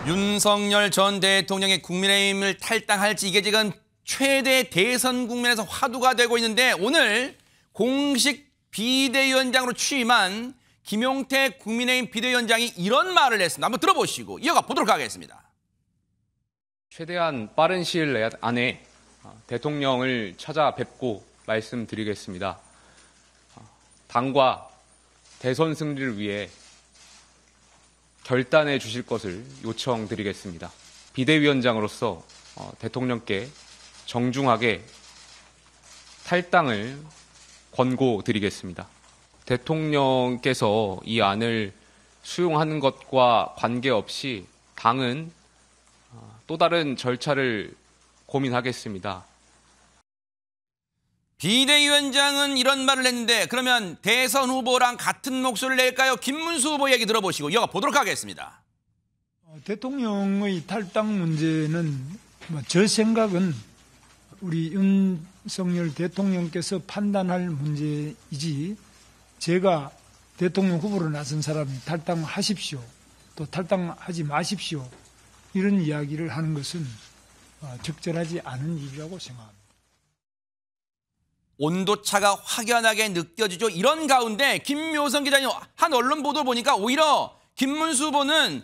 윤석열 전 대통령의 국민의힘을 탈당할지 이게 지금 최대 대선 국면에서 화두가 되고 있는데 오늘 공식 비대위원장으로 취임한 김용태 국민의힘 비대위원장이 이런 말을 했습니다. 한번 들어보시고 이어가 보도록 하겠습니다. 최대한 빠른 시일 안에 대통령을 찾아뵙고 말씀드리겠습니다. 당과 대선 승리를 위해 결단해 주실 것을 요청드리겠습니다. 비대위원장으로서 대통령께 정중하게 탈당을 권고드리겠습니다. 대통령께서 이 안을 수용하는 것과 관계없이 당은 또 다른 절차를 고민하겠습니다. 비대위원장은 이런 말을 했는데 그러면 대선 후보랑 같은 목소리를 낼까요? 김문수 후보 얘기 들어보시고 이어가 보도록 하겠습니다. 대통령의 탈당 문제는 제 생각은 우리 윤석열 대통령께서 판단할 문제이지 제가 대통령 후보로 나선 사람이 탈당하십시오. 또 탈당하지 마십시오. 이런 이야기를 하는 것은 적절하지 않은 일이라고 생각합니다. 온도차가 확연하게 느껴지죠. 이런 가운데 김묘성 기자님 한 언론 보도 보니까 오히려 김문수 후보는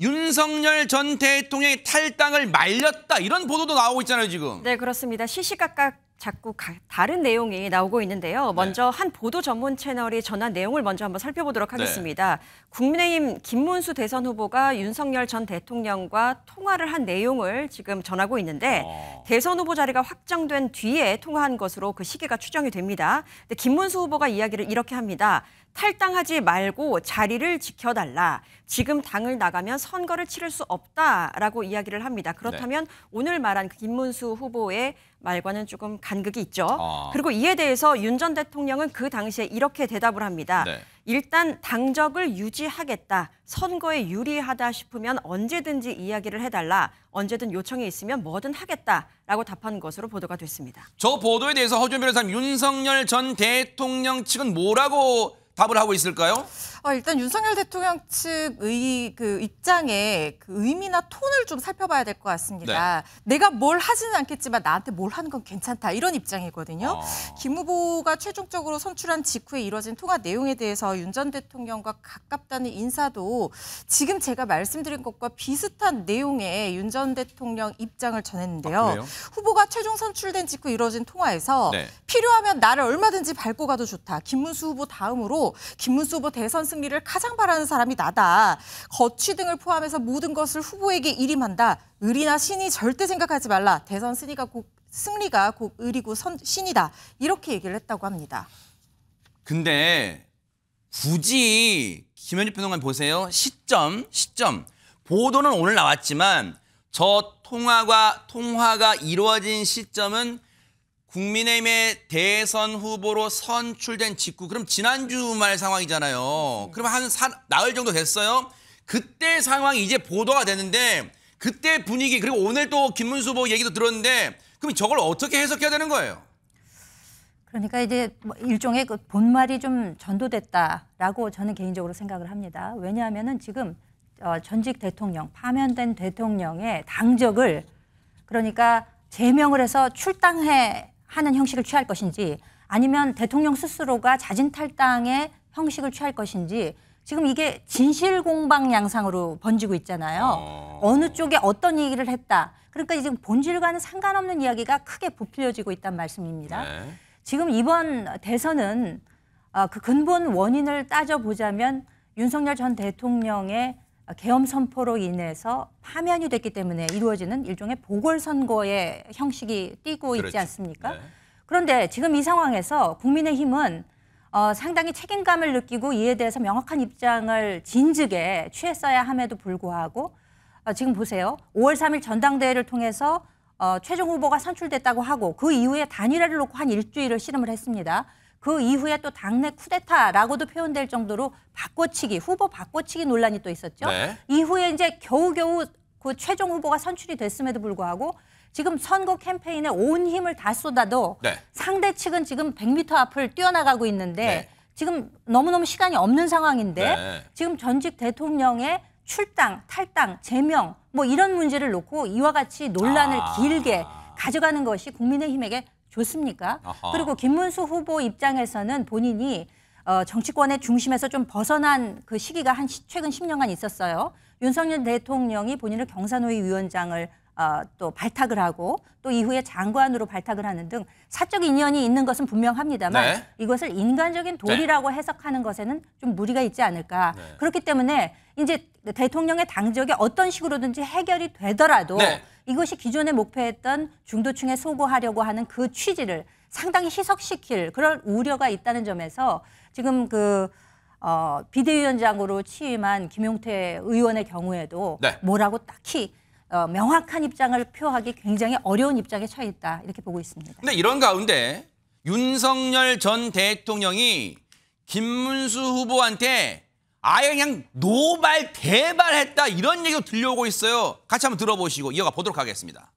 윤석열 전 대통령의 탈당을 말렸다. 이런 보도도 나오고 있잖아요, 지금. 네, 그렇습니다. 시시각각 자꾸 다른 내용이 나오고 있는데요. 먼저 한 보도 전문 채널이 전한 내용을 먼저 한번 살펴보도록 하겠습니다. 국민의힘 김문수 대선 후보가 윤석열 전 대통령과 통화를 한 내용을 지금 전하고 있는데 대선 후보 자리가 확정된 뒤에 통화한 것으로 그 시기가 추정이 됩니다. 근데 김문수 후보가 이야기를 이렇게 합니다. 탈당하지 말고 자리를 지켜달라. 지금 당을 나가면 선거를 치를 수 없다라고 이야기를 합니다. 그렇다면 오늘 말한 김문수 후보의 말과는 조금 간극이 있죠. 그리고 이에 대해서 윤 전 대통령은 그 당시에 이렇게 대답을 합니다. 일단 당적을 유지하겠다. 선거에 유리하다 싶으면 언제든지 이야기를 해달라. 언제든 요청이 있으면 뭐든 하겠다라고 답한 것으로 보도가 됐습니다. 저 보도에 대해서 허준 변호사님, 윤석열 전 대통령 측은 뭐라고 답을 하고 있을까요? 일단 윤석열 대통령 측의 그 입장의 그 의미나 톤을 좀 살펴봐야 될 것 같습니다. 내가 뭘 하지는 않겠지만 나한테 뭘 하는 건 괜찮다. 이런 입장이거든요. 김 후보가 최종적으로 선출한 직후에 이뤄진 통화 내용에 대해서 윤 전 대통령과 가깝다는 인사도 지금 제가 말씀드린 것과 비슷한 내용의 윤 전 대통령 입장을 전했는데요. 후보가 최종 선출된 직후 이뤄진 통화에서 필요하면 나를 얼마든지 밟고 가도 좋다. 김문수 후보 다음으로 김문수 후보 대선 승리를 가장 바라는 사람이 나다. 거취 등을 포함해서 모든 것을 후보에게 일임한다. 의리나 신이 절대 생각하지 말라. 대선 승리가 곧 의리고 신이다. 이렇게 얘기를 했다고 합니다. 근데 굳이 김현주 평론가님 보세요. 시점. 보도는 오늘 나왔지만 저 통화가 이루어진 시점은 국민의힘의 대선 후보로 선출된 직후, 그럼 지난주 말 상황이잖아요. 그럼 한 나흘 정도 됐어요. 그때 상황이 이제 보도가 되는데 그때 분위기, 그리고 오늘 또 김문수 후보 얘기도 들었는데 그럼 저걸 어떻게 해석해야 되는 거예요? 그러니까 이제 일종의 그 본말이 좀 전도됐다라고 저는 개인적으로 생각을 합니다. 왜냐하면은 지금 전직 대통령, 파면된 대통령의 당적을 그러니까 제명을 해서 하는 형식을 취할 것인지 아니면 대통령 스스로가 자진 탈당의 형식을 취할 것인지 지금 이게 진실공방 양상으로 번지고 있잖아요. 어느 쪽에 어떤 얘기를 했다. 그러니까 지금 본질과는 상관없는 이야기가 크게 부풀려지고 있다는 말씀입니다. 지금 이번 대선은 그 근본 원인을 따져보자면 윤석열 전 대통령의 계엄 선포로 인해서 파면이 됐기 때문에 이루어지는 일종의 보궐선거의 형식이 띠고 있지 않습니까? 그런데 지금 이 상황에서 국민의힘은 상당히 책임감을 느끼고 이에 대해서 명확한 입장을 진즉에 취했어야 함에도 불구하고 지금 보세요. 5월 3일 전당대회를 통해서 최종 후보가 선출됐다고 하고 그 이후에 단일화를 놓고 한 일주일을 씨름을 했습니다. 그 이후에 또 당내 쿠데타라고도 표현될 정도로 후보 바꿔치기 논란이 또 있었죠. 이후에 이제 겨우겨우 그 최종 후보가 선출이 됐음에도 불구하고 지금 선거 캠페인에 온 힘을 다 쏟아도 상대 측은 지금 100m 앞을 뛰어나가고 있는데 지금 너무너무 시간이 없는 상황인데 지금 전직 대통령의 출당, 탈당, 제명 뭐 이런 문제를 놓고 이와 같이 논란을 길게 가져가는 것이 국민의힘에게 좋습니까? 아하. 그리고 김문수 후보 입장에서는 본인이 정치권의 중심에서 좀 벗어난 그 시기가 최근 10년간 있었어요. 윤석열 대통령이 본인을 경사노위 위원장을 또 발탁을 하고 또 이후에 장관으로 발탁을 하는 등 사적 인연이 있는 것은 분명합니다만 네. 이것을 인간적인 도리라고 해석하는 것에는 좀 무리가 있지 않을까. 네. 그렇기 때문에 이제 대통령의 당적이 어떤 식으로든지 해결이 되더라도 네. 이것이 기존에 목표했던 중도층에 소구하려고 하는 그 취지를 상당히 희석시킬 그런 우려가 있다는 점에서 지금 비대위원장으로 취임한 김용태 의원의 경우에도 네. 뭐라고 딱히 명확한 입장을 표하기 굉장히 어려운 입장에 처해 있다 이렇게 보고 있습니다. 근데 이런 가운데 윤석열 전 대통령이 김문수 후보한테 아예 그냥 노발 대발했다 이런 얘기가 들려오고 있어요. 같이 한번 들어보시고 이어가 보도록 하겠습니다.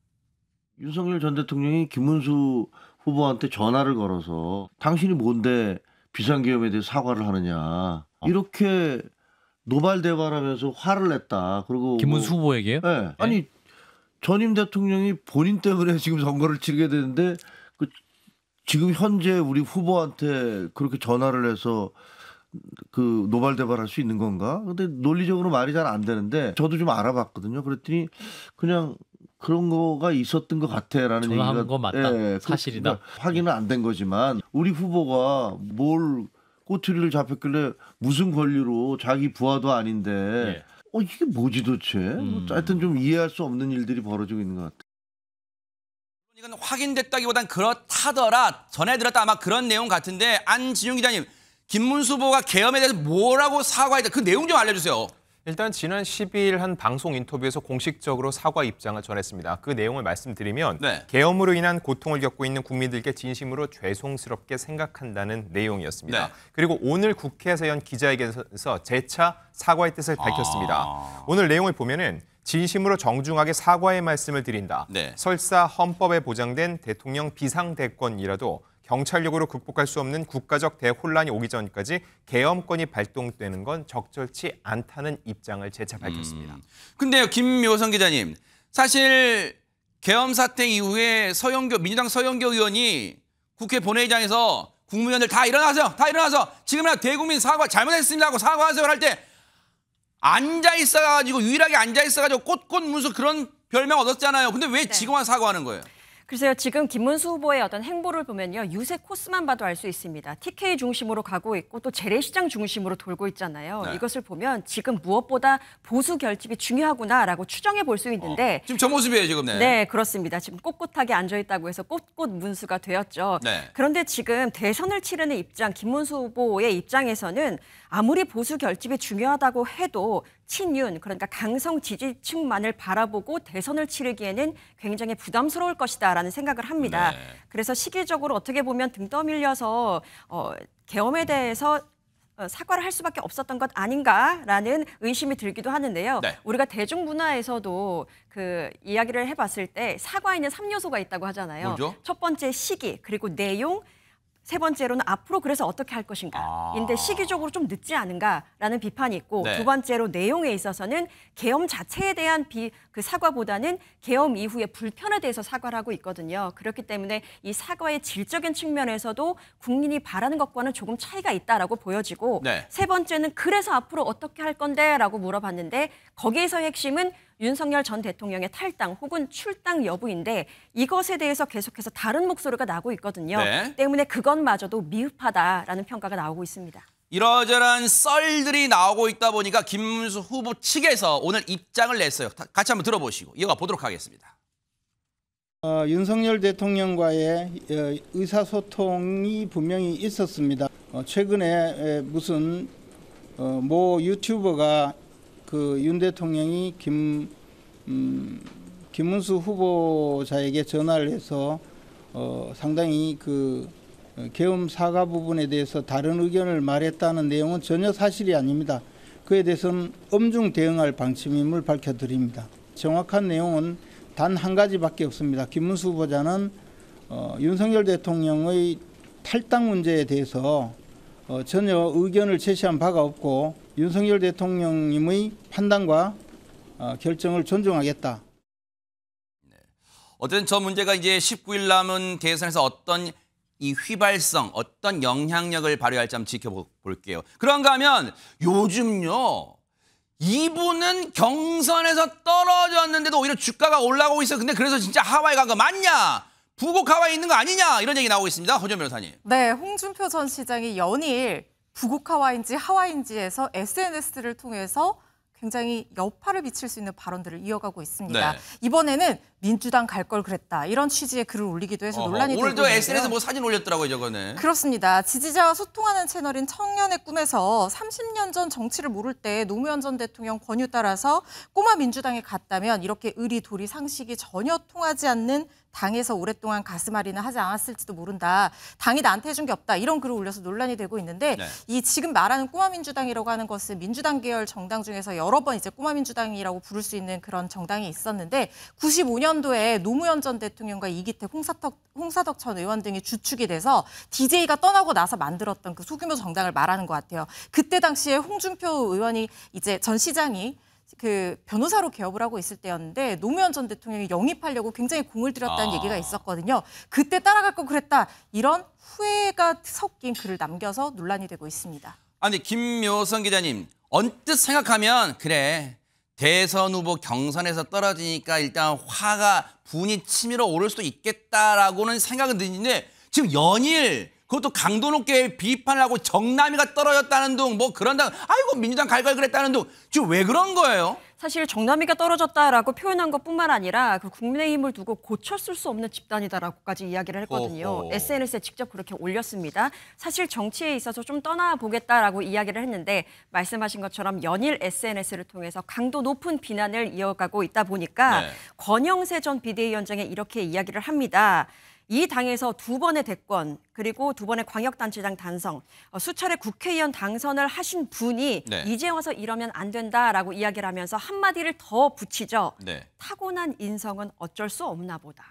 윤석열 전 대통령이 김문수 후보한테 전화를 걸어서 당신이 뭔데 비상계엄에 대해 사과를 하느냐 이렇게 노발대발하면서 화를 냈다. 그리고 김문수 후보에게요? 네. 아니 전임 대통령이 본인 때문에 지금 선거를 치르게 되는데 지금 현재 우리 후보한테 그렇게 전화를 해서 그 노발대발할 수 있는 건가? 근데 논리적으로 말이 잘 안 되는데 저도 좀 알아봤거든요. 그랬더니 그냥 그런 거가 있었던 것 같아라는 전화한 얘기가 거 맞다. 사실이다. 그러니까 확인은 안 된 거지만 우리 후보가 뭘 꼬투리를 잡혔길래 무슨 권리로 자기 부하도 아닌데 예. 이게 뭐지 도대체? 하여튼 좀 이해할 수 없는 일들이 벌어지고 있는 것 같아요. 이건 확인됐다기보단 그렇다더라. 전해 들었다 아마 그런 내용 같은데 안진용 기자님, 김문수 후보가 계엄에 대해서 뭐라고 사과했다. 그 내용 좀 알려주세요. 일단 지난 12일 한 방송 인터뷰에서 공식적으로 사과 입장을 전했습니다. 그 내용을 말씀드리면 네. 계엄으로 인한 고통을 겪고 있는 국민들께 진심으로 죄송스럽게 생각한다는 내용이었습니다. 네. 그리고 오늘 국회에서 연 기자회견에서 재차 사과의 뜻을 밝혔습니다. 오늘 내용을 보면은 진심으로 정중하게 사과의 말씀을 드린다. 네. 설사 헌법에 보장된 대통령 비상대권이라도 경찰력으로 극복할 수 없는 국가적 대혼란이 오기 전까지 계엄권이 발동되는 건 적절치 않다는 입장을 재차 밝혔습니다. 근데요, 김묘성 기자님, 사실 계엄 사태 이후에 민주당 서영교 의원이 국회 본회의장에서 국무위원들 다 일어나세요. 다 일어나서 지금이라도 대국민 사과 잘못했습니다 하고 사과하세요 할 때 앉아 있어가지고 유일하게 앉아 있어가지고 꽃꽃 문수 그런 별명 얻었잖아요. 근데 왜 지금 와서 사과하는 거예요? 글쎄요, 지금 김문수 후보의 어떤 행보를 보면요. 유세 코스만 봐도 알 수 있습니다. TK 중심으로 가고 있고 또 재래시장 중심으로 돌고 있잖아요. 네. 이것을 보면 지금 무엇보다 보수 결집이 중요하구나라고 추정해 볼 수 있는데 지금 저 모습이에요, 지금. 네, 그렇습니다. 지금 꼿꼿하게 앉아있다고 해서 꼿꼿 문수가 되었죠. 네. 그런데 지금 대선을 치르는 입장, 김문수 후보의 입장에서는 아무리 보수 결집이 중요하다고 해도 친윤, 그러니까 강성 지지층만을 바라보고 대선을 치르기에는 굉장히 부담스러울 것이다라는 생각을 합니다. 네. 그래서 시기적으로 어떻게 보면 등 떠밀려서 계엄에 대해서 사과를 할 수밖에 없었던 것 아닌가라는 의심이 들기도 하는데요. 네. 우리가 대중문화에서도 그 이야기를 해봤을 때 사과에는 3요소가 있다고 하잖아요. 뭐죠? 첫 번째 시기, 그리고 내용, 세 번째로는 앞으로 그래서 어떻게 할 것인가. 인데 시기적으로 좀 늦지 않은가라는 비판이 있고 네. 두 번째로 내용에 있어서는 계엄 자체에 대한 그 사과보다는 계엄 이후에 불편에 대해서 사과를 하고 있거든요. 그렇기 때문에 이 사과의 질적인 측면에서도 국민이 바라는 것과는 조금 차이가 있다라고 보여지고 네. 세 번째는 그래서 앞으로 어떻게 할 건데 라고 물어봤는데 거기에서 핵심은 윤석열 전 대통령의 탈당 혹은 출당 여부인데 이것에 대해서 계속해서 다른 목소리가 나오고 있거든요. 네. 때문에 그것마저도 미흡하다라는 평가가 나오고 있습니다. 이러저러한 썰들이 나오고 있다 보니까 김문수 후보 측에서 오늘 입장을 냈어요. 같이 한번 들어보시고 이어가 보도록 하겠습니다. 윤석열 대통령과의 의사소통이 분명히 있었습니다. 최근에 무슨 모 유튜버가 그 윤 대통령이 김문수 후보자에게 전화를 해서 상당히 그 계엄 사과 부분에 대해서 다른 의견을 말했다는 내용은 전혀 사실이 아닙니다. 그에 대해서는 엄중 대응할 방침임을 밝혀드립니다. 정확한 내용은 단 한 가지밖에 없습니다. 김문수 후보자는 윤석열 대통령의 탈당 문제에 대해서 전혀 의견을 제시한 바가 없고 윤석열 대통령님의 판단과 결정을 존중하겠다. 어쨌든 저 문제가 이제 19일 남은 대선에서 어떤 이 휘발성, 어떤 영향력을 발휘할지 한번 지켜볼게요. 그런가 하면 요즘요. 이분은 경선에서 떨어졌는데도 오히려 주가가 올라가고 있어. 근데 그래서 진짜 하와이 간 거 맞냐? 부곡 하와이 있는 거 아니냐? 이런 얘기 나오고 있습니다. 허지원 변호사님. 네, 홍준표 전 시장이 연일 부곡 하와이인지 하와이인지에서 SNS를 통해서 굉장히 여파를 미칠 수 있는 발언들을 이어가고 있습니다. 네. 이번에는 민주당 갈 걸 그랬다. 이런 취지의 글을 올리기도 해서 논란이 되고 있는데요. 오늘도 SNS 뭐 사진 올렸더라고요, 저거는. 그렇습니다. 지지자와 소통하는 채널인 청년의 꿈에서 30년 전 정치를 모를 때 노무현 전 대통령 권유 따라서 꼬마 민주당에 갔다면 이렇게 의리도리 상식이 전혀 통하지 않는 당에서 오랫동안 가슴앓이는 하지 않았을지도 모른다. 당이 나한테 해준 게 없다. 이런 글을 올려서 논란이 되고 있는데 네. 이 지금 말하는 꼬마 민주당이라고 하는 것은 민주당 계열 정당 중에서 여러 번 이제 꼬마 민주당이라고 부를 수 있는 그런 정당이 있었는데 95년도에 노무현 전 대통령과 이기택, 홍사덕 전 의원 등이 주축이 돼서 DJ가 떠나고 나서 만들었던 그 소규모 정당을 말하는 것 같아요. 그때 당시에 홍준표 의원이 이제 전 시장이 그 변호사로 개업을 하고 있을 때였는데 노무현 전 대통령이 영입하려고 굉장히 공을 들였다는 얘기가 있었거든요. 그때 따라갈 거 그랬다. 이런 후회가 섞인 글을 남겨서 논란이 되고 있습니다. 아니 김묘성 기자님 언뜻 생각하면 그래 대선 후보 경선에서 떨어지니까 일단 화가 분이 치밀어 오를 수도 있겠다라고는 생각은 드는데 지금 연일 그것도 강도 높게 비판을 하고 정남이가 떨어졌다는 둥 뭐 그런다 아이고 민주당 갈 걸 그랬다는 둥 지금 왜 그런 거예요? 사실 정남이가 떨어졌다라고 표현한 것뿐만 아니라 그 국민의힘을 두고 고쳤을 수 없는 집단이다라고까지 이야기를 했거든요. 어허. SNS에 직접 그렇게 올렸습니다. 사실 정치에 있어서 좀 떠나보겠다라고 이야기를 했는데 말씀하신 것처럼 연일 SNS를 통해서 강도 높은 비난을 이어가고 있다 보니까 네. 권영세 전 비대위원장이 이렇게 이야기를 합니다. 이 당에서 2번의 대권 그리고 2번의 광역단체장 당선, 수차례 국회의원 당선을 하신 분이 네. 이제 와서 이러면 안 된다라고 이야기를 하면서 한마디를 더 붙이죠. 네. 타고난 인성은 어쩔 수 없나 보다.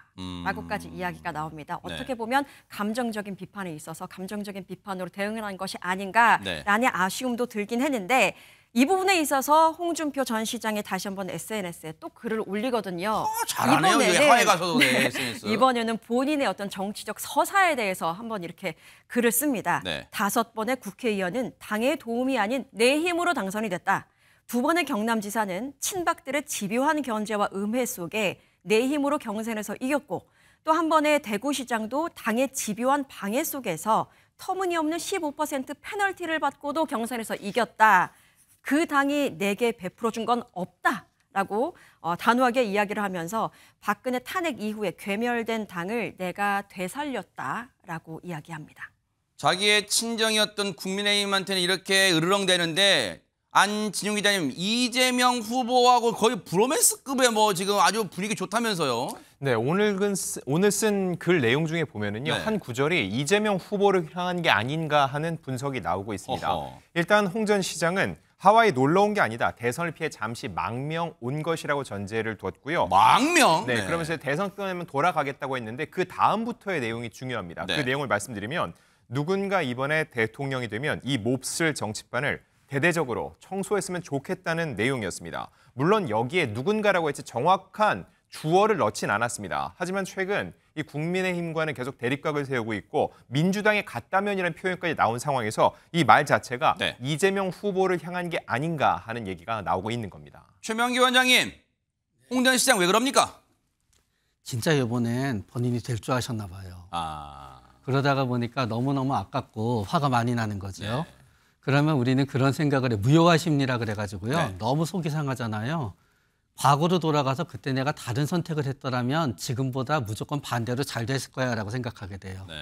라고까지 이야기가 나옵니다. 네. 어떻게 보면 감정적인 비판에 있어서 감정적인 비판으로 대응을 한 것이 아닌가라는 네. 아쉬움도 들긴 했는데 이 부분에 있어서 홍준표 전 시장이 다시 한번 SNS에 또 글을 올리거든요. 잘하네요. 이게 하와이 가서도 네, SNS. 이번에는 본인의 어떤 정치적 서사에 대해서 한번 이렇게 글을 씁니다. 네. 5번의 국회의원은 당의 도움이 아닌 내 힘으로 당선이 됐다. 2번의 경남지사는 친박들의 집요한 견제와 음해 속에 내 힘으로 경선에서 이겼고 또 한 번의 대구시장도 당의 집요한 방해 속에서 터무니없는 15% 페널티를 받고도 경선에서 이겼다. 그 당이 내게 베풀어준 건 없다라고 단호하게 이야기를 하면서 박근혜 탄핵 이후에 괴멸된 당을 내가 되살렸다라고 이야기합니다. 자기의 친정이었던 국민의힘한테는 이렇게 으르렁대는데 안진용 기자님 이재명 후보하고 거의 브로맨스급의 뭐 지금 아주 분위기 좋다면서요? 네, 오늘 쓴 글 내용 중에 보면은요. 네. 한 구절이 이재명 후보를 향한 게 아닌가 하는 분석이 나오고 있습니다. 어허. 일단 홍 전 시장은 하와이 놀러 온 게 아니다. 대선을 피해 잠시 망명 온 것이라고 전제를 뒀고요. 망명? 네, 그러면서 대선 끝나면 돌아가겠다고 했는데 그 다음부터의 내용이 중요합니다. 네. 그 내용을 말씀드리면 누군가 이번에 대통령이 되면 이 몹쓸 정치판을 대대적으로 청소했으면 좋겠다는 내용이었습니다. 물론 여기에 누군가라고 했지 정확한 주어를 넣진 않았습니다. 하지만 최근 이 국민의힘과는 계속 대립각을 세우고 있고 민주당에 갔다면이라는 표현까지 나온 상황에서 이 말 자체가 네. 이재명 후보를 향한 게 아닌가 하는 얘기가 나오고 있는 겁니다. 최명기 원장님, 홍 전 시장 왜 그럽니까? 진짜 이번엔 본인이 될 줄 아셨나 봐요. 아, 그러다가 보니까 너무너무 아깝고 화가 많이 나는 거죠. 네. 그러면 우리는 그런 생각을 해요. 무효화 심리라 그래가지고요. 네. 너무 속이 상하잖아요. 과거로 돌아가서 그때 내가 다른 선택을 했더라면 지금보다 무조건 반대로 잘 됐을 거야 라고 생각하게 돼요. 네.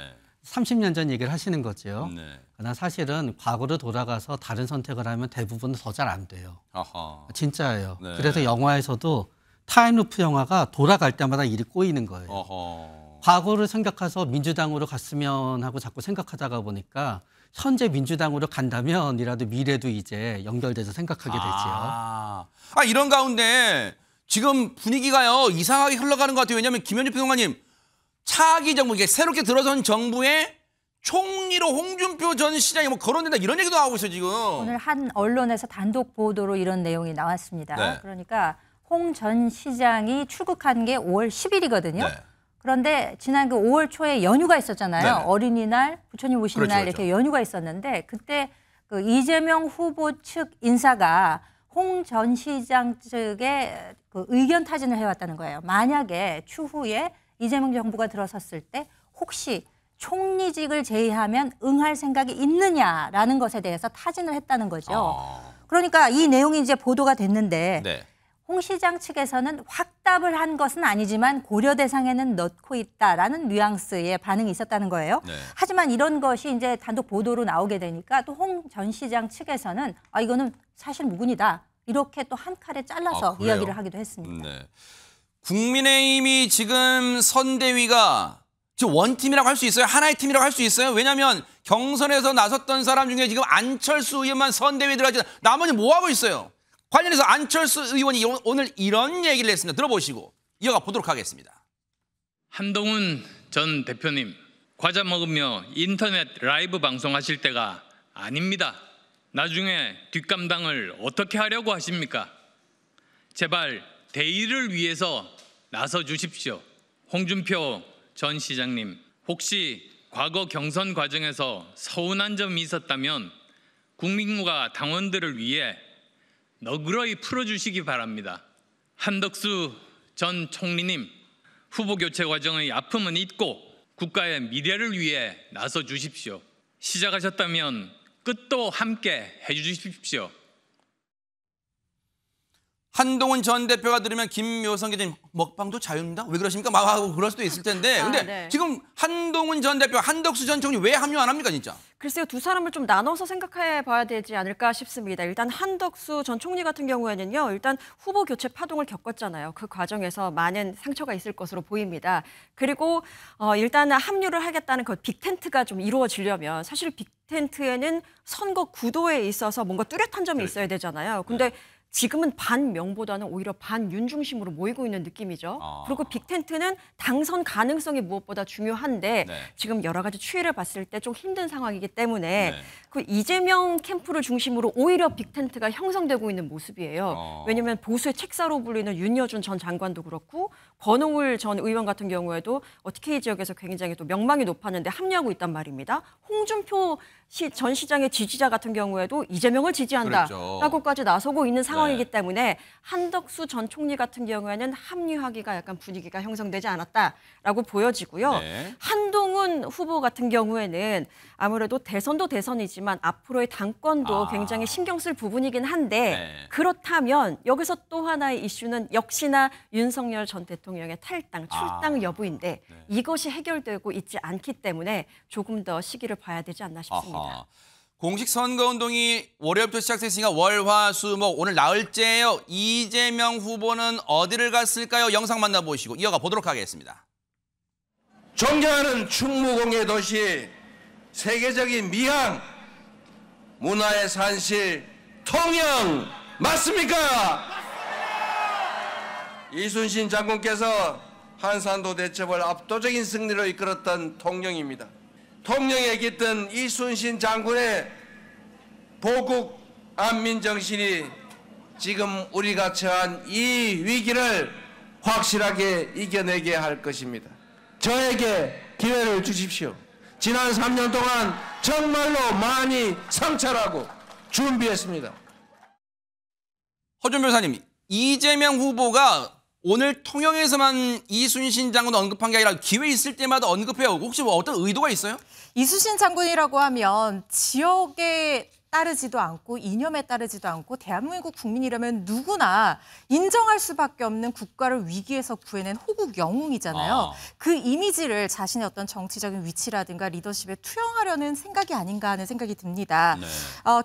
30년 전 얘기를 하시는 거죠. 네. 그러나 사실은 과거로 돌아가서 다른 선택을 하면 대부분 더 잘 안 돼요. 아하. 진짜예요. 네. 그래서 영화에서도 타임루프 영화가 돌아갈 때마다 일이 꼬이는 거예요. 어허. 과거를 생각해서 민주당으로 갔으면 하고 자꾸 생각하다가 보니까 현재 민주당으로 간다면이라도 미래도 이제 연결돼서 생각하게 되죠. 아, 이런 가운데 지금 분위기가요 이상하게 흘러가는 것 같아요. 왜냐하면 김현주 평론가님 차기 정부, 이게 새롭게 들어선 정부의 총리로 홍준표 전 시장이 뭐 거론된다 이런 얘기도 나오고 있어요 지금. 오늘 한 언론에서 단독 보도로 이런 내용이 나왔습니다. 네. 그러니까 홍 전 시장이 출국한 게 5월 10일이거든요. 네. 그런데 지난 그 5월 초에 연휴가 있었잖아요. 네네. 어린이날, 부처님 오시는 그렇죠, 날 그렇죠. 이렇게 연휴가 있었는데 그때 그 이재명 후보 측 인사가 홍 전 시장 측에 그 의견 타진을 해왔다는 거예요. 만약에 추후에 이재명 정부가 들어섰을 때 혹시 총리직을 제의하면 응할 생각이 있느냐라는 것에 대해서 타진을 했다는 거죠. 그러니까 이 내용이 이제 보도가 됐는데 네. 홍 시장 측에서는 확답을 한 것은 아니지만 고려 대상에는 넣고 있다라는 뉘앙스의 반응이 있었다는 거예요. 네. 하지만 이런 것이 이제 단독 보도로 나오게 되니까 또 홍 전 시장 측에서는 이거는 사실 무근이다. 이렇게 또 한 칼에 잘라서 그래요? 이야기를 하기도 했습니다. 네. 국민의힘이 지금 선대위가 지금 원팀이라고 할 수 있어요? 하나의 팀이라고 할 수 있어요? 왜냐하면 경선에서 나섰던 사람 중에 지금 안철수 의원만 선대위에 들어가지 나머지 뭐 하고 있어요? 관련해서 안철수 의원이 오늘 이런 얘기를 했습니다. 들어보시고 이어가 보도록 하겠습니다. 한동훈 전 대표님, 과자 먹으며 인터넷 라이브 방송하실 때가 아닙니다. 나중에 뒷감당을 어떻게 하려고 하십니까? 제발 대의를 위해서 나서 주십시오. 홍준표 전 시장님, 혹시 과거 경선 과정에서 서운한 점이 있었다면 국민과 당원들을 위해 너그러이 풀어주시기 바랍니다. 한덕수 전 총리님, 후보 교체 과정의 아픔은 잊고 국가의 미래를 위해 나서 주십시오. 시작하셨다면 끝도 함께 해주십시오. 한동훈 전 대표가 들으면 김묘성 기자님 먹방도 자유입니다. 왜 그러십니까? 막 하고 그럴 수도 있을 텐데. 근데 네. 지금 한동훈 전 대표, 한덕수 전 총리 왜 합류 안 합니까 진짜? 글쎄요, 두 사람을 좀 나눠서 생각해 봐야 되지 않을까 싶습니다. 일단 한덕수 전 총리 같은 경우에는요, 일단 후보 교체 파동을 겪었잖아요. 그 과정에서 많은 상처가 있을 것으로 보입니다. 그리고 일단 합류를 하겠다는 그 빅텐트가 좀 이루어지려면 사실 빅텐트에는 선거 구도에 있어서 뭔가 뚜렷한 점이 있어야 되잖아요. 근데 지금은 반명보다는 오히려 반윤 중심으로 모이고 있는 느낌이죠. 그리고 빅텐트는 당선 가능성이 무엇보다 중요한데 네. 지금 여러 가지 추이를 봤을 때 좀 힘든 상황이기 때문에 네. 그 이재명 캠프를 중심으로 오히려 빅텐트가 형성되고 있는 모습이에요. 왜냐하면 보수의 책사로 불리는 윤여준 전 장관도 그렇고 권오울 전 의원 같은 경우에도 TK 지역에서 굉장히 또 명망이 높았는데 합류하고 있단 말입니다. 홍준표 전 시장의 지지자 같은 경우에도 이재명을 지지한다라고까지 나서고 있는 상황이기 때문에 한덕수 전 총리 같은 경우에는 합류하기가 약간 분위기가 형성되지 않았다라고 보여지고요. 네. 한동훈 후보 같은 경우에는 아무래도 대선도 대선이지만 앞으로의 당권도 굉장히 신경 쓸 부분이긴 한데 그렇다면 여기서 또 하나의 이슈는 역시나 윤석열 전 대통령의 탈당, 출당 여부인데 이것이 해결되고 있지 않기 때문에 조금 더 시기를 봐야 되지 않나 싶습니다. 공식 선거운동이 월요일부터 시작됐으니까 월, 화, 수, 목 오늘 나흘째예요. 이재명 후보는 어디를 갔을까요? 영상 만나보시고 이어가 보도록 하겠습니다. 존경하는 충무공예 도시, 세계적인 미항, 문화의 산실, 통영 맞습니까? 이순신 장군께서 한산도 대첩을 압도적인 승리로 이끌었던 통영입니다. 통영에 깃든 이순신 장군의 보국 안민 정신이 지금 우리가 처한 이 위기를 확실하게 이겨내게 할 것입니다. 저에게 기회를 주십시오. 지난 3년 동안 정말로 많이 성찰하고 준비했습니다. 허준 변호사님, 이재명 후보가 오늘 통영에서만 이순신 장군 언급한 게 아니라 기회 있을 때마다 언급해요. 혹시 뭐 어떤 의도가 있어요? 이순신 장군이라고 하면 지역에 따르지도 않고 이념에 따르지도 않고 대한민국 국민이라면 누구나 인정할 수밖에 없는 국가를 위기에서 구해낸 호국 영웅이잖아요. 그 이미지를 자신의 어떤 정치적인 위치라든가 리더십에 투영하려는 생각이 아닌가 하는 생각이 듭니다.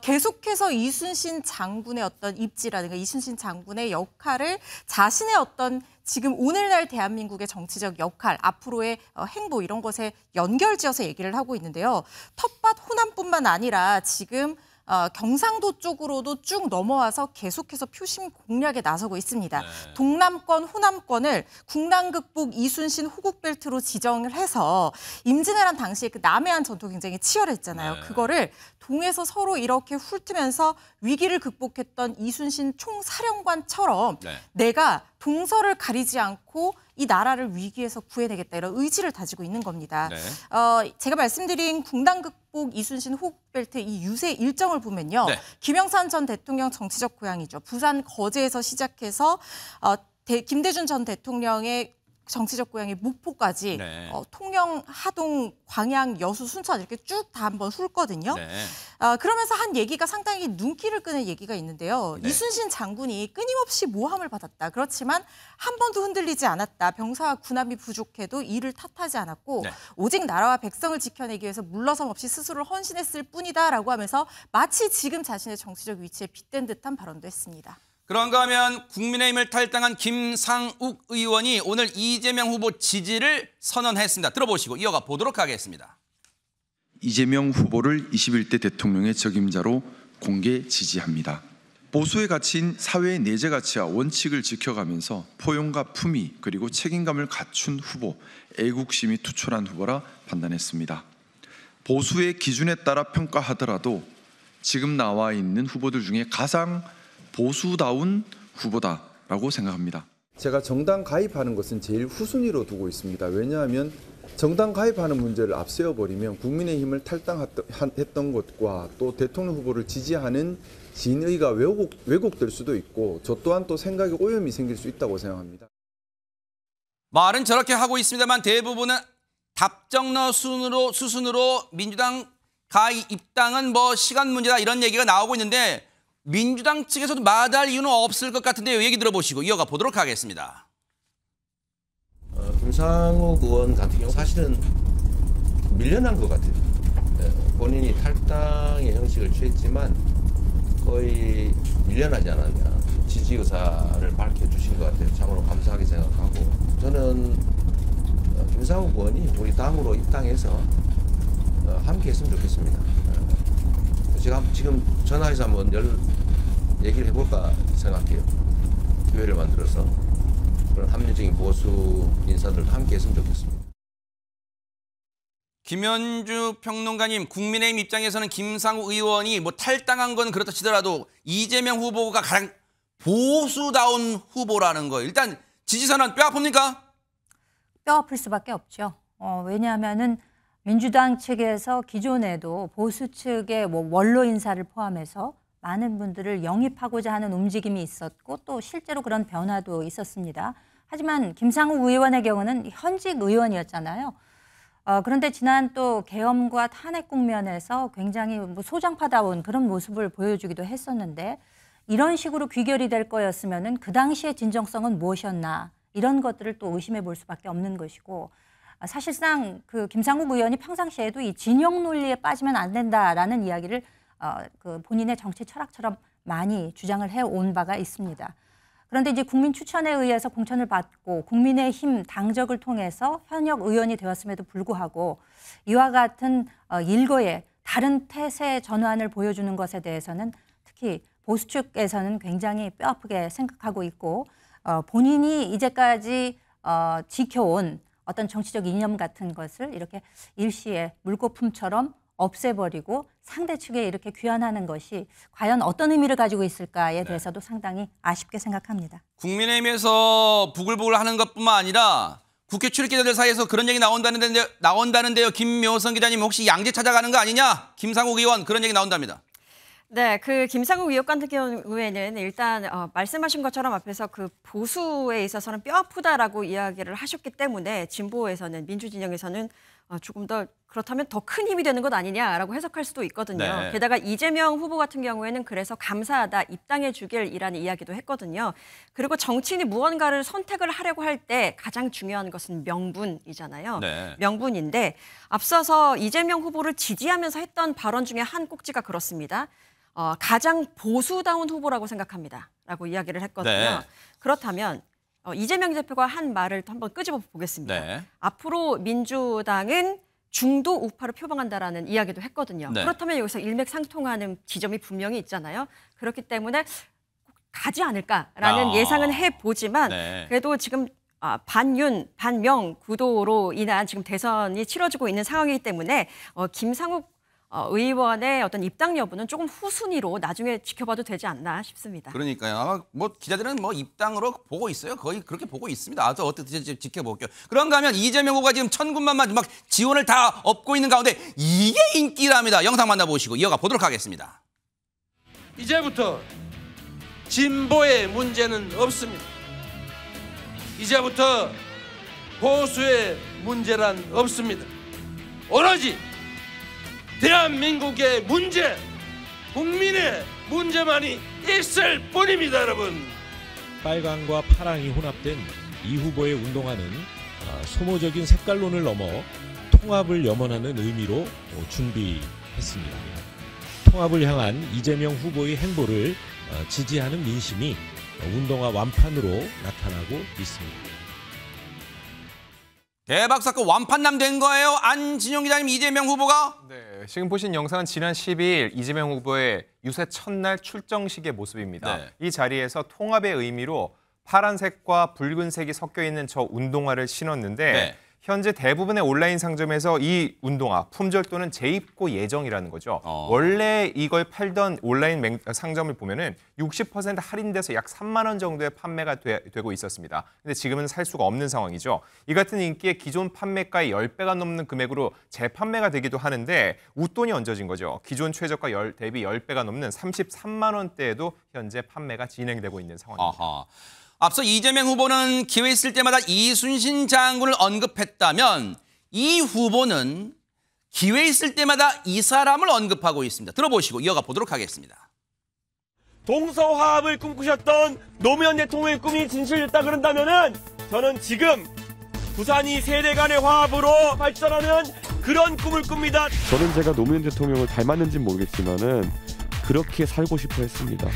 계속해서 이순신 장군의 어떤 입지라든가 이순신 장군의 역할을 자신의 어떤 지금 오늘날 대한민국의 정치적 역할, 앞으로의 행보 이런 것에 연결지어서 얘기를 하고 있는데요. 텃밭 호남뿐만 아니라 지금 경상도 쪽으로도 쭉 넘어와서 계속해서 표심 공략에 나서고 있습니다. 네. 동남권, 호남권을 궁남극복 이순신 호국벨트로 지정을 해서 임진왜란 당시에 그 남해안 전투 굉장히 치열했잖아요. 네. 그거를 동에서 서로 이렇게 훑으면서 위기를 극복했던 이순신 총사령관처럼 네. 내가 동서를 가리지 않고 이 나라를 위기에서 구해내겠다 이런 의지를 다지고 있는 겁니다. 네. 제가 말씀드린 궁당극복 이순신 호국벨트 이 유세 일정을 보면요. 네. 김영삼 전 대통령 정치적 고향이죠. 부산 거제에서 시작해서 김대중 전 대통령의 정치적 고향이 목포까지 네. 통영, 하동, 광양, 여수, 순천 이렇게 쭉 다 한번 훑거든요. 네. 그러면서 한 얘기가 상당히 눈길을 끄는 얘기가 있는데요. 네. 이순신 장군이 끊임없이 모함을 받았다. 그렇지만 한 번도 흔들리지 않았다. 병사와 군함이 부족해도 이를 탓하지 않았고 네. 오직 나라와 백성을 지켜내기 위해서 물러섬 없이 스스로를 헌신했을 뿐이다라고 하면서 마치 지금 자신의 정치적 위치에 빗댄 듯한 발언도 했습니다. 그런가 하면 국민의힘을 탈당한 김상욱 의원이 오늘 이재명 후보 지지를 선언했습니다. 들어보시고 이어가 보도록 하겠습니다. 이재명 후보를 21대 대통령의 적임자로 공개 지지합니다. 보수의 가치인 사회의 내재 가치와 원칙을 지켜가면서 포용과 품위 그리고 책임감을 갖춘 후보, 애국심이 투철한 후보라 판단했습니다. 보수의 기준에 따라 평가하더라도 지금 나와 있는 후보들 중에 가장 보수다운 후보다라고 생각합니다. 제가 정당 가입하는 것은 제일 후순위로 두고 있습니다. 왜냐하면 정당 가입하는 문제를 앞세워버리면 국민의힘을 탈당했던 것과 또 대통령 후보를 지지하는 진의가 왜곡될 수도 있고 저 또한 또 생각에 오염이 생길 수 있다고 생각합니다. 말은 저렇게 하고 있습니다만 대부분은 답정너 수순으로 민주당 가입 입당은 뭐 시간 문제다 이런 얘기가 나오고 있는데 민주당 측에서도 마다할 이유는 없을 것 같은데요. 얘기 들어보시고 이어가 보도록 하겠습니다. 김상욱 의원 같은 경우 사실은 밀려난 것 같아요. 본인이 탈당의 형식을 취했지만 거의 밀려나지 않았냐. 지지 의사를 밝혀주신 것 같아요. 참으로 감사하게 생각하고 저는 김상욱 의원이 우리 당으로 입당해서 함께 했으면 좋겠습니다. 제가 지금 전화해서 한번 얘기를 해볼까 생각해요. 기회를 만들어서 그런 합리적인 보수 인사들도 함께 했으면 좋겠습니다. 김현주 평론가님, 국민의힘 입장에서는 김상욱 의원이 뭐 탈당한 건 그렇다 치더라도 이재명 후보가 가장 보수다운 후보라는 거예요. 일단 지지선언 뼈 아픕니까? 뼈 아플 수밖에 없죠. 왜냐하면은 민주당 측에서 기존에도 보수 측의 뭐 원로 인사를 포함해서 많은 분들을 영입하고자 하는 움직임이 있었고 또 실제로 그런 변화도 있었습니다. 하지만 김상욱 의원의 경우는 현직 의원이었잖아요. 그런데 지난 또 계엄과 탄핵 국면에서 굉장히 뭐 소장파다운 그런 모습을 보여주기도 했었는데 이런 식으로 귀결이 될 거였으면은 그 당시의 진정성은 무엇이었나 이런 것들을 또 의심해 볼 수밖에 없는 것이고 사실상 그 김상욱 의원이 평상시에도 이 진영 논리에 빠지면 안 된다라는 이야기를 그 본인의 정치 철학처럼 많이 주장을 해온 바가 있습니다. 그런데 이제 국민 추천에 의해서 공천을 받고 국민의힘 당적을 통해서 현역 의원이 되었음에도 불구하고 이와 같은 일거에 다른 태세 전환을 보여주는 것에 대해서는 특히 보수 측에서는 굉장히 뼈아프게 생각하고 있고 본인이 이제까지 지켜온 어떤 정치적 이념 같은 것을 이렇게 일시에 물거품처럼 없애버리고 상대 측에 이렇게 귀환하는 것이 과연 어떤 의미를 가지고 있을까에 대해서도 상당히 아쉽게 생각합니다. 국민의힘에서 부글부글 하는 것뿐만 아니라 국회 출입기자들 사이에서 그런 얘기 나온다는데요. 김묘선 기자님 혹시 양재 찾아가는 거 아니냐? 김상욱 의원 그런 얘기 나온답니다. 네, 그 김상욱 의원 같은 경우에는 일단 말씀하신 것처럼 앞에서 그 보수에 있어서는 뼈 아프다라고 이야기를 하셨기 때문에 진보에서는 민주진영에서는 조금 더 그렇다면 더 큰 힘이 되는 것 아니냐라고 해석할 수도 있거든요. 네. 게다가 이재명 후보 같은 경우에는 그래서 감사하다, 입당해 주길이라는 이야기도 했거든요. 그리고 정치인이 무언가를 선택을 하려고 할 때 가장 중요한 것은 명분이잖아요. 네. 명분인데 앞서서 이재명 후보를 지지하면서 했던 발언 중에 한 꼭지가 그렇습니다. 가장 보수다운 후보라고 생각합니다. 라고 이야기를 했거든요. 네. 그렇다면 이재명 대표가 한 말을 또 한번 끄집어 보겠습니다. 네. 앞으로 민주당은 중도 우파를 표방한다라는 이야기도 했거든요. 네. 그렇다면 여기서 일맥상통하는 지점이 분명히 있잖아요. 그렇기 때문에 가지 않을까라는 예상은 해보지만 네. 그래도 지금 반윤, 반명 구도로 인한 지금 대선이 치러지고 있는 상황이기 때문에 김상욱 의원의 어떤 입당 여부는 조금 후순위로 나중에 지켜봐도 되지 않나 싶습니다. 그러니까요. 아마 뭐 기자들은 뭐 입당으로 보고 있어요. 거의 그렇게 보고 있습니다. 아주 어떻게 지켜볼게요. 그런가 하면 이재명 후보가 지금 1,000군만만 막 지원을 다 얻고 있는 가운데 이게 인기랍니다. 영상 만나보시고 이어가 보도록 하겠습니다. 이제부터 진보의 문제는 없습니다. 이제부터 보수의 문제란 없습니다. 오로지 대한민국의 문제, 국민의 문제만이 있을 뿐입니다, 여러분. 빨강과 파랑이 혼합된 이 후보의 운동화는 소모적인 색깔론을 넘어 통합을 염원하는 의미로 준비했습니다. 통합을 향한 이재명 후보의 행보를 지지하는 민심이 운동화 완판으로 나타나고 있습니다. 대박 사건 완판남 된 거예요. 안진용 기자님, 이재명 후보가. 네, 지금 보신 영상은 지난 12일 이재명 후보의 유세 첫날 출정식의 모습입니다. 네. 이 자리에서 통합의 의미로 파란색과 붉은색이 섞여 있는 저 운동화를 신었는데 네. 현재 대부분의 온라인 상점에서 이 운동화 품절 또는 재입고 예정이라는 거죠. 원래 이걸 팔던 온라인 상점을 보면은 60% 할인돼서 약 3만 원 정도의 판매가 되고 있었습니다. 근데 지금은 살 수가 없는 상황이죠. 이 같은 인기에 기존 판매가의 10배가 넘는 금액으로 재판매가 되기도 하는데 웃돈이 얹어진 거죠. 기존 최저가 대비 10배가 넘는 33만 원대에도 현재 판매가 진행되고 있는 상황입니다. 아하. 앞서 이재명 후보는 기회 있을 때마다 이순신 장군을 언급했다면 이 후보는 기회 있을 때마다 이 사람을 언급하고 있습니다. 들어보시고 이어가 보도록 하겠습니다. 동서화합을 꿈꾸셨던 노무현 대통령의 꿈이 진실됐다 그런다면은 저는 지금 부산이 세대 간의 화합으로 발전하는 그런 꿈을 꿉니다. 저는 제가 노무현 대통령을 닮았는지는 모르겠지만은 그렇게 살고 싶어 했습니다.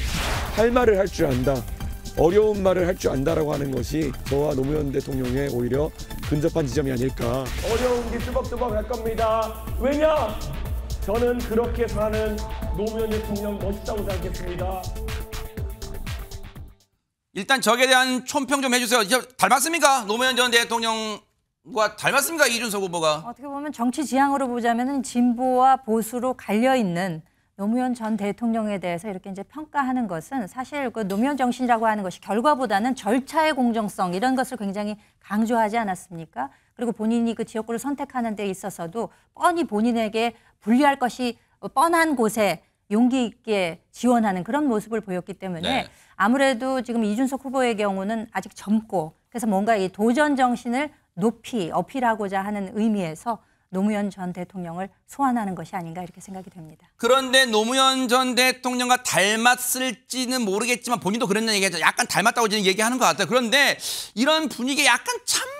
할 말을 할 줄 안다. 어려운 말을 할 줄 안다라고 하는 것이 저와 노무현 대통령의 오히려 근접한 지점이 아닐까. 어려운 게 뚜벅뚜벅 할 겁니다. 왜냐? 저는 그렇게 사는 노무현 대통령 멋있다고 생각했습니다. 일단 적에 대한 총평 좀 해주세요. 닮았습니까? 노무현 전 대통령과 닮았습니까? 이준석 후보가. 어떻게 보면 정치 지향으로 보자면 진보와 보수로 갈려 있는 노무현 전 대통령에 대해서 이렇게 이제 평가하는 것은 사실 그 노무현 정신이라고 하는 것이 결과보다는 절차의 공정성 이런 것을 굉장히 강조하지 않았습니까? 그리고 본인이 그 지역구를 선택하는 데 있어서도 뻔히 본인에게 불리할 것이 뻔한 곳에 용기 있게 지원하는 그런 모습을 보였기 때문에 네. 아무래도 지금 이준석 후보의 경우는 아직 젊고 그래서 뭔가 이 도전 정신을 높이 어필하고자 하는 의미에서 노무현 전 대통령을 소환하는 것이 아닌가 이렇게 생각이 됩니다. 그런데 노무현 전 대통령과 닮았을지는 모르겠지만 본인도 그런 얘기하죠. 약간 닮았다고 지금 얘기하는 것 같아요. 그런데 이런 분위기에 약간 찬물을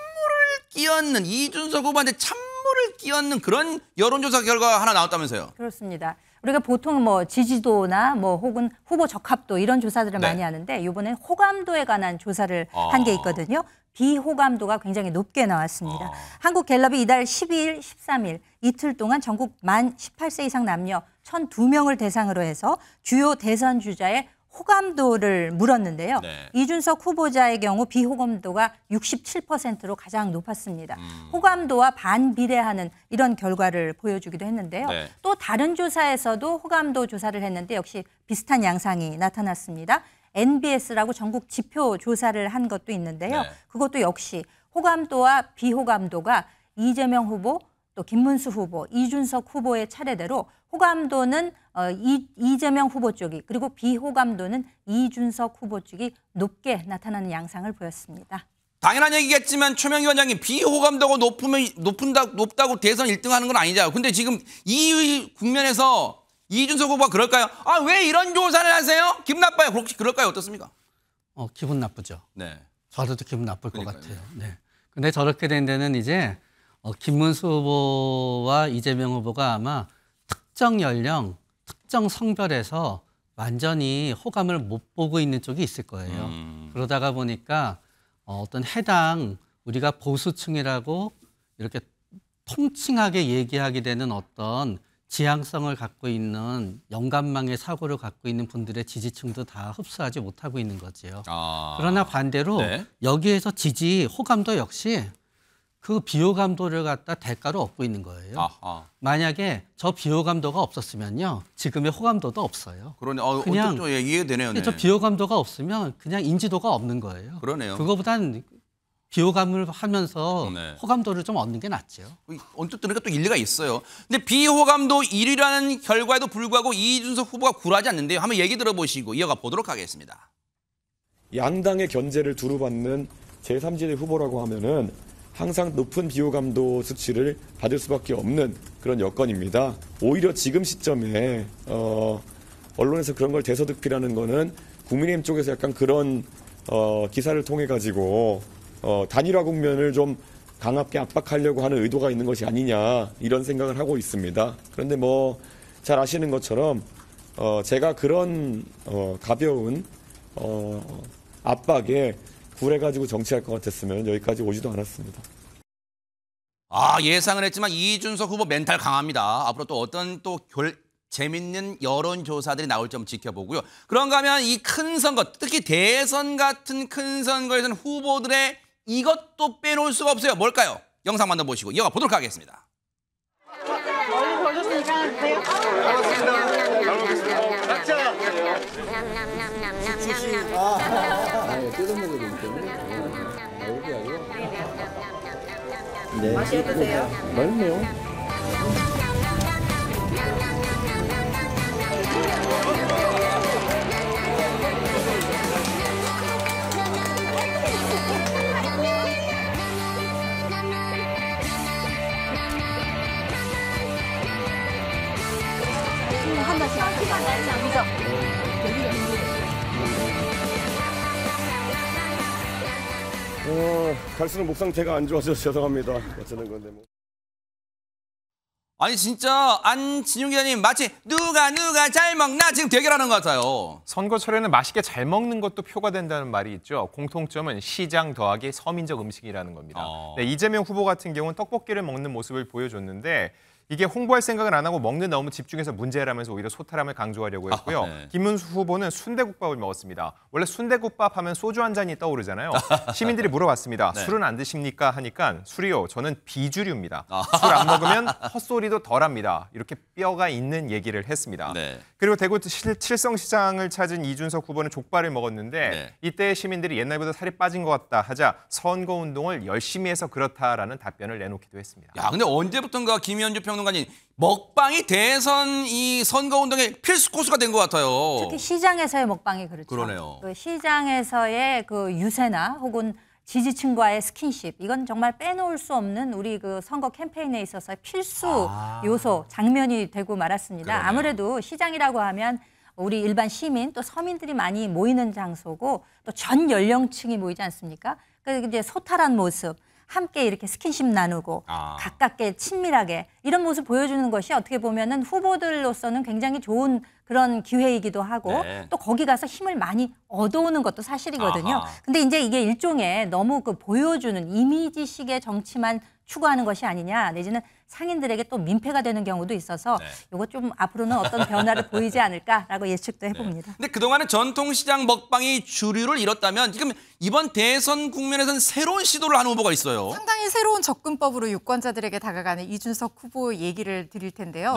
끼얹는 이준석 후보한테 찬물을 끼얹는 그런 여론조사 결과가 하나 나왔다면서요. 그렇습니다. 우리가 보통 뭐 지지도나 뭐 혹은 후보 적합도 이런 조사들을 네. 많이 하는데 이번엔 호감도에 관한 조사를 한 게 있거든요. 비호감도가 굉장히 높게 나왔습니다. 한국갤럽이 이달 12일, 13일 이틀 동안 전국 만 18세 이상 남녀 1,002명을 대상으로 해서 주요 대선 주자의 호감도를 물었는데요. 네. 이준석 후보자의 경우 비호감도가 67%로 가장 높았습니다. 호감도와 반비례하는 이런 결과를 보여주기도 했는데요. 네. 또 다른 조사에서도 호감도 조사를 했는데 역시 비슷한 양상이 나타났습니다. NBS라고 전국 지표 조사를 한 것도 있는데요. 네. 그것도 역시 호감도와 비호감도가 이재명 후보, 또 김문수 후보, 이준석 후보의 차례대로 호감도는 이재명 후보 쪽이 그리고 비호감도는 이준석 후보 쪽이 높게 나타나는 양상을 보였습니다. 당연한 얘기겠지만 최명희 위원장님 비호감도가 높다고 대선 1등하는 건 아니잖아요. 근데 지금 이 국면에서 이준석 후보가 그럴까요? 아, 왜 이런 조사를 하세요? 기분 나빠요. 혹시 그럴까요? 어떻습니까? 기분 나쁘죠. 네. 저도 기분 나쁠 그러니까요. 것 같아요. 네. 근데 저렇게 된 데는 이제 김문수 후보와 이재명 후보가 아마 특정 연령, 특정 성별에서 완전히 호감을 못 보고 있는 쪽이 있을 거예요. 그러다가 보니까 어떤 해당 우리가 보수층이라고 이렇게 통칭하게 얘기하게 되는 어떤 지향성을 갖고 있는 영감망의 사고를 갖고 있는 분들의 지지층도 다 흡수하지 못하고 있는 거지요. 그러나 반대로 여기에서 지지, 호감도 역시 그 비호감도를 갖다 대가로 얻고 있는 거예요. 만약에 저 비호감도가 없었으면요, 지금의 호감도도 없어요. 그러네. 그냥 또 이해되네요. 네. 저 비호감도가 없으면 그냥 인지도가 없는 거예요. 그러네요. 그거보단 비호감을 하면서 호감도를 좀 얻는 게 낫죠. 언뜻 들으니까 또 일리가 있어요. 근데 비호감도 1위라는 결과에도 불구하고 이준석 후보가 굴하지 않는데요. 한번 얘기 들어보시고 이어가 보도록 하겠습니다. 양당의 견제를 두루받는 제3지대 후보라고 하면은 항상 높은 비호감도 수치를 받을 수밖에 없는 그런 여건입니다. 오히려 지금 시점에 언론에서 그런 걸 대서득필하는 거는 국민의힘 쪽에서 약간 그런 기사를 통해 가지고 단일화 국면을 좀 강하게 압박하려고 하는 의도가 있는 것이 아니냐 이런 생각을 하고 있습니다. 그런데 뭐 잘 아시는 것처럼 제가 그런 가벼운 압박에 굴해가지고 정치할 것 같았으면 여기까지 오지도 않았습니다. 예상을 했지만 이준석 후보 멘탈 강합니다. 앞으로 또 어떤 또 재밌는 여론조사들이 나올 점 지켜보고요. 그런가 하면 이 큰 선거, 특히 대선 같은 큰 선거에서는 후보들의 이것도 빼놓을 수가 없어요. 뭘까요? 영상 만나보시고 이어가 보도록 하겠습니다. 맛이 어떠세요? 맛있네요. 갈수록 목 상태가 안 좋아져서 죄송합니다. 어쩌는 건데 뭐. 아니 진짜 안진용 기자님 마치 누가 잘 먹나 지금 대결하는 것 같아요. 선거철에는 맛있게 잘 먹는 것도 표가 된다는 말이 있죠. 공통점은 시장 더하기 서민적 음식이라는 겁니다. 네, 이재명 후보 같은 경우는 떡볶이를 먹는 모습을 보여줬는데 이게 홍보할 생각을 안 하고 먹는 데 너무 집중해서 문제라면서 오히려 소탈함을 강조하려고 했고요. 김문수 후보는 순대국밥을 먹었습니다. 원래 순대국밥 하면 소주 한 잔이 떠오르잖아요. 시민들이 물어봤습니다. 술은 안 드십니까? 하니까 술이요. 저는 비주류입니다. 술 안 먹으면 헛소리도 덜합니다. 이렇게 뼈가 있는 얘기를 했습니다. 그리고 대구 칠성시장을 찾은 이준석 후보는 족발을 먹었는데 이때 시민들이 옛날보다 살이 빠진 것 같다 하자 선거운동을 열심히 해서 그렇다라는 답변을 내놓기도 했습니다. 야, 근데 언제부턴가 김현주 평론가님 먹방이 대선 이 선거운동의 필수 코스가 된 것 같아요. 특히 시장에서의 먹방이 그렇죠. 그러네요. 그 시장에서의 그 유세나 혹은 지지층과의 스킨십, 이건 정말 빼놓을 수 없는 우리 그 선거 캠페인에 있어서의 필수 요소, 장면이 되고 말았습니다. 그러네요. 아무래도 시장이라고 하면 우리 일반 시민 또 서민들이 많이 모이는 장소고 또 전 연령층이 모이지 않습니까? 그래서 이제 소탈한 모습, 함께 이렇게 스킨십 나누고 가깝게 친밀하게 이런 모습 보여주는 것이 어떻게 보면은 후보들로서는 굉장히 좋은 그런 기회이기도 하고 또 거기 가서 힘을 많이 얻어오는 것도 사실이거든요. 근데 이제 이게 일종의 너무 그 보여주는 이미지식의 정치만 추구하는 것이 아니냐, 내지는 상인들에게 또 민폐가 되는 경우도 있어서 이거 좀 앞으로는 어떤 변화를 보이지 않을까라고 예측도 해봅니다. 근데 그동안은 전통시장 먹방이 주류를 이뤘다면 지금 이번 대선 국면에서는 새로운 시도를 하는 후보가 있어요. 상당히 새로운 접근법으로 유권자들에게 다가가는 이준석 후보 얘기를 드릴 텐데요.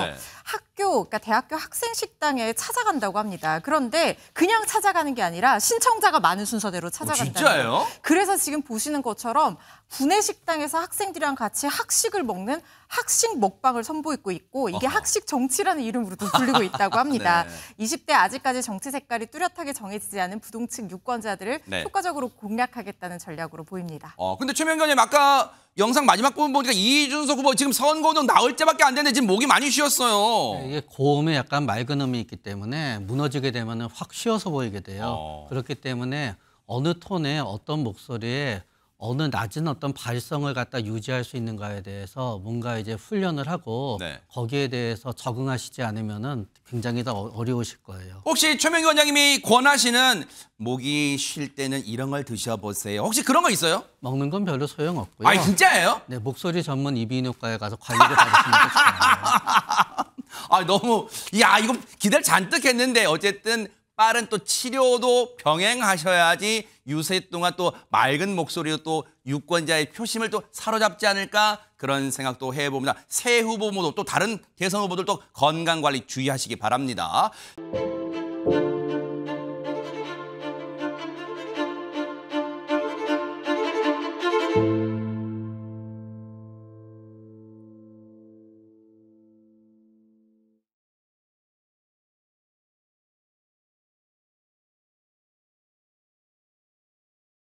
그러니까 대학교 학생 식당에 찾아간다고 합니다. 그런데 그냥 찾아가는 게 아니라 신청자가 많은 순서대로 찾아간다는 진짜예요? 그래서 지금 보시는 것처럼 구내식당에서 학생들이랑 같이 학식을 먹는 학식 먹방을 선보이고 있고 이게 학식 정치라는 이름으로도 불리고 있다고 합니다. 20대 아직까지 정치 색깔이 뚜렷하게 정해지지 않은 부동층 유권자들을 효과적으로 공략하겠다는 전략으로 보입니다. 근데 최명견님 아까 영상 마지막 부분 보니까 이준석 후보 지금 선거운동 나올 때밖에 안 됐는데 지금 목이 많이 쉬었어요. 이게 고음에 약간 맑은 음이 있기 때문에 무너지게 되면 확 쉬어서 보이게 돼요. 그렇기 때문에 어느 톤에 어떤 목소리에 어느 낮은 어떤 발성을 갖다 유지할 수 있는가에 대해서 뭔가 이제 훈련을 하고 네. 거기에 대해서 적응하시지 않으면은 굉장히 더 어려우실 거예요. 혹시 최명기 원장님이 권하시는 목이 쉴 때는 이런 걸 드셔보세요. 혹시 그런 거 있어요? 먹는 건 별로 소용없고요. 아니 진짜예요? 네, 목소리 전문 이비인후과에 가서 관리를 받으시는 게 좋아요. 아 너무 야 이거 기대를 잔뜩 했는데 어쨌든 빠른 또 치료도 병행하셔야지 유세 동안 또 맑은 목소리로 또 유권자의 표심을 또 사로잡지 않을까 그런 생각도 해봅니다. 새 후보 모두 또 다른 대선 후보들도 건강 관리 주의하시기 바랍니다.